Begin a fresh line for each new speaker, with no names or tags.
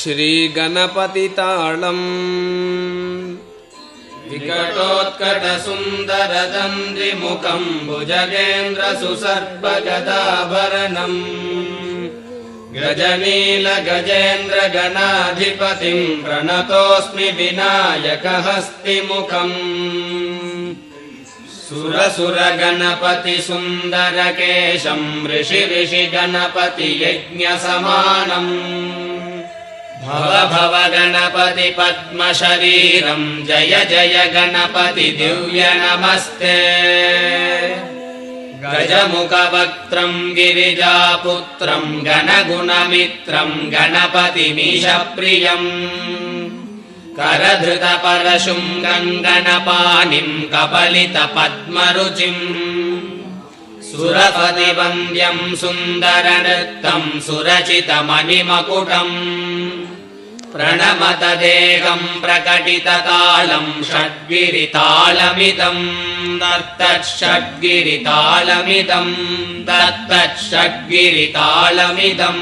श्रीगणपतिताळम् विकटोत्कटसुन्दरदन्दिमुखं भुजगेन्द्रसुसर्पगदाभरणम् गजनीलगजेन्द्रगणाधिपतिं प्रणतोऽस्मि विनायकहस्तिमुखम् सुरसुरगणपतिसुन्दरकेशं ऋषिगणपतियज्ञसमानम् भव भव गणपति पद्मशरीरं जय जय गणपति दिव्य नमस्ते गजमुखवक्त्रं गिरिजापुत्रं गणगुणमित्रं गणपतिमीशप्रियम् करधृतपरशुं गणपानिं कपलितपद्मरुचिम् सुरपतिवन्द्यं सुन्दरनृत्तं सुरचितमणिमकुटम् प्रणमत देहं प्रकटिततालं षड्गिरितालमिदं दत्तच्छड्गिरितालमिदं